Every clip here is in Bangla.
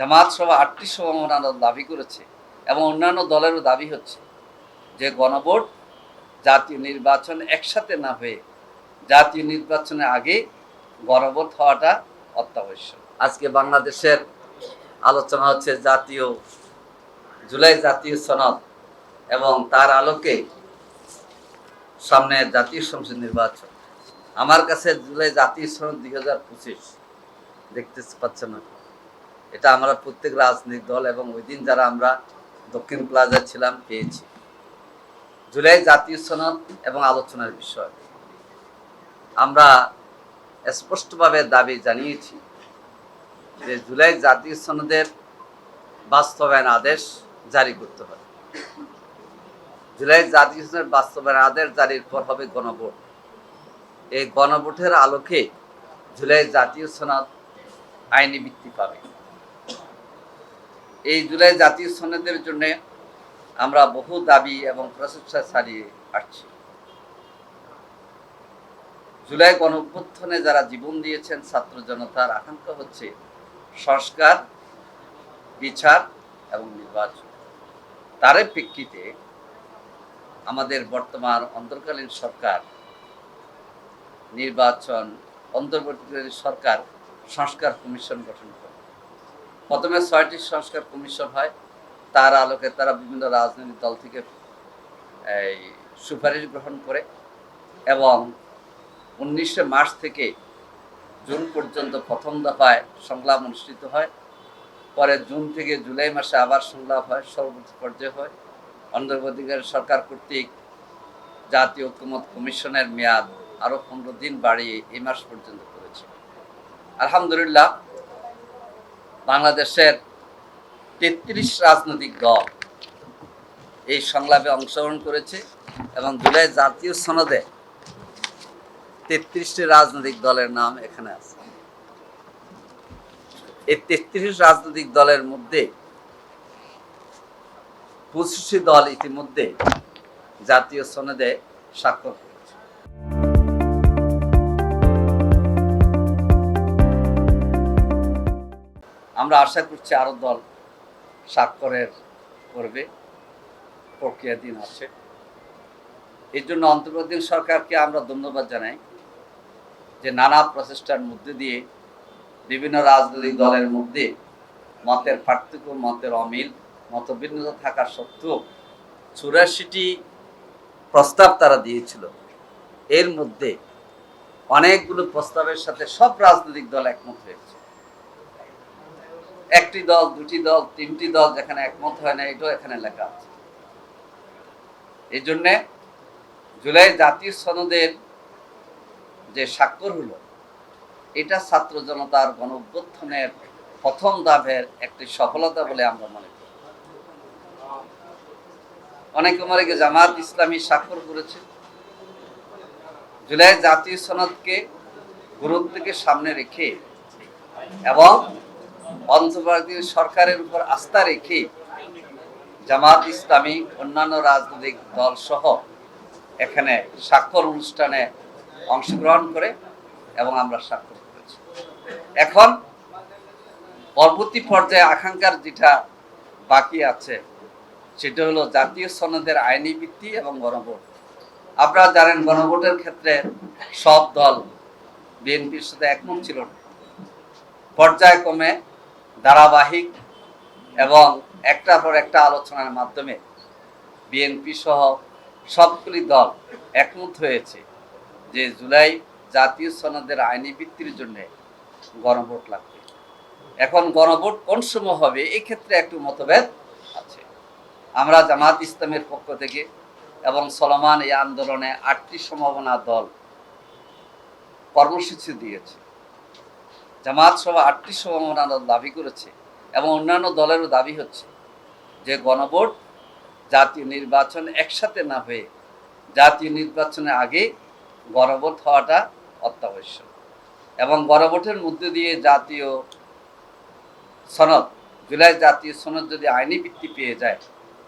জামাত সহ ৮টি সমমনা দাবি করেছে এবং অন্যান্য দলেরও দাবি হচ্ছে যে গণভোট জাতীয় নির্বাচন একসাথে না হয়ে জাতীয় নির্বাচনের আগে গণভোট হওয়াটা অত্যাবশ্যক। আজকে বাংলাদেশের আলোচনা হচ্ছে জুলাই জাতীয় সনদ এবং তার আলোকে সামনে জাতীয় সংসদ নির্বাচন। আমার কাছে জুলাই জাতীয় সনদ 2025 দেখতে পাচ্ছেন না, এটা আমরা প্রত্যেক রাজনৈতিক দল এবং ওই দিন যারা আমরা দক্ষিণ প্লাজায় ছিলাম পেয়েছি। জুলাই জাতীয় সনদ এবং আলোচনার বিষয় আমরা স্পষ্টভাবে দাবি জানিয়েছি যে জুলাই জাতীয় সনদের বাস্তবায়ন আদেশ জারি করতে হবে। জুলাই জাতীয় সনদের বাস্তবায়ন আদেশ জারির পর হবে গণভোট। এই গণভোটের আলোকে জুলাই জাতীয় সনদ আইনি ভিত্তি পাবে। এই জুলাই জাতীয় সনদের জন্য আমরা বহু দাবি এবং প্রচেষ্টা চালিয়ে আসছি। জুলাই গণঅভ্যুত্থানে যারা জীবন দিয়েছেন ছাত্র জনতার আকাঙ্ক্ষা হচ্ছে সংস্কার, বিচার এবং নির্বাচন। তারই প্রেক্ষিতে আমাদের বর্তমান অন্তর্কালীন সরকার অন্তর্বর্তীকালীন সরকার সংস্কার কমিশন গঠন করে। প্রথমে ৬টি সংস্কার কমিশন হয়, তার আলোকে তারা বিভিন্ন রাজনৈতিক দল থেকে সুপারিশ গ্রহণ করে এবং 19শে মার্চ থেকে জুন পর্যন্ত প্রথম দফায় সংলাপ অনুষ্ঠিত হয়। পরে জুন থেকে জুলাই মাসে আবার সংলাপ হয়, সর্বোচ্চ পর্যায়ে হয়। অন্তর্বর্তীকালীন সরকার কর্তৃক জাতীয় ঐকমত্য কমিশনের মেয়াদ আরও 15 দিন বাড়িয়ে এই মাস পর্যন্ত করেছে। আলহামদুলিল্লাহ, বাংলাদেশের 33 রাজনৈতিক দল এই সংলাপে অংশগ্রহণ করেছে এবং জুলাই জাতীয় সনদে 33টি রাজনৈতিক দলের নাম এখানে আছে। এই 33 রাজনৈতিক দলের মধ্যে 25টি দল ইতিমধ্যে জাতীয় সনদে স্বাক্ষর করেছে। আমরা আশা করছি আরো দল স্বাক্ষরের করবে, প্রক্রিয়াধীন আছে। এই জন্য অন্তর্বর্তীকালীন সরকারকে আমরা ধন্যবাদ জানাই যে নানা প্রচেষ্টার মধ্যে দিয়ে বিভিন্ন রাজনৈতিক দলের মধ্যে মতের পার্থক্য, মতের অমিল, মতভিন্নতা থাকা সত্ত্বেও 84টি প্রস্তাব তারা দিয়েছিল। এর মধ্যে অনেকগুলো প্রস্তাবের সাথে সব রাজনৈতিক দল একমত হয়েছে। একটি দল, দুটি দল, তিনটি দল যেখানে একমত হয় না, এটাও এখানে লেখা আছে। এই জন্যে জুলাই জাতীয় সনদের যে স্বাক্ষর হলো, এটা ছাত্র জনতার গণঅভ্যুত্থানের প্রথম ধাপের একটি সফলতা বলে আমরা মনে করি। অনেকে মনে করে জামাত ইসলামী স্বাক্ষর করেছে। জুলাই জাতীয় সনদকে গুরুত্বকে সামনে রেখে এবং অন্তর্বর্তীকালীন সরকারের উপর আস্থা রেখে জামাত ইসলামী অন্যান্য রাজনৈতিক দল সহ এখানে স্বাক্ষর অনুষ্ঠানে অংশগ্রহণ করে এবং আমরা স্বাক্ষর করেছি। এখন পরবর্তী পর্যায়ে আকাঙ্ক্ষার যেটা বাকি আছে সেটা হলো জাতীয় সনদের আইনি ভিত্তি এবং গণভোট। আপনারা জানেন গণভোটের ক্ষেত্রে সব দল বিএনপির সাথে একমত ছিল না। পর্যায়ক্রমে ধারাবাহিক এবং একটার পর একটা আলোচনার মাধ্যমে বিএনপি সহ সবগুলি দল একমত হয়েছে যে জুলাই জাতীয় সনদের আইনি ভিত্তির জন্য গণভোট লাগবে। এখন গণভোট কোন সময় হবে এই ক্ষেত্রে একটু মতভেদ আছে। আমরা জামাত ইসলামের পক্ষ থেকে এবং চলমান এই আন্দোলনে 8টি সমমনা দল কর্মসূচি দিয়েছে। জামাত সহ 8টি সমমনা দল দাবি করেছে এবং অন্যান্য দলেরও দাবি হচ্ছে যে গণভোট জাতীয় নির্বাচন একসাথে না হয়ে জাতীয় নির্বাচনের আগে গণভোট হওয়াটা অত্যাবশ্যক এবং গণভোটের মধ্যে দিয়ে জাতীয় সনদ, জুলাই জাতীয় সনদ যদি আইনি ভিত্তি পেয়ে যায়,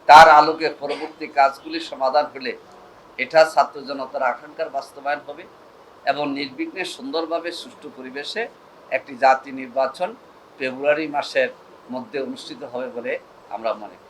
তার আলোকে পরবর্তী কাজগুলি সমাধান হলে এটা ছাত্র জনতার আকাঙ্ক্ষার বাস্তবায়ন হবে এবং নির্বিঘ্নে সুন্দরভাবে সুষ্ঠু পরিবেশে একটি জাতীয় নির্বাচন ফেব্রুয়ারি মাসের মধ্যে অনুষ্ঠিত হবে বলে আমরা মনে করি।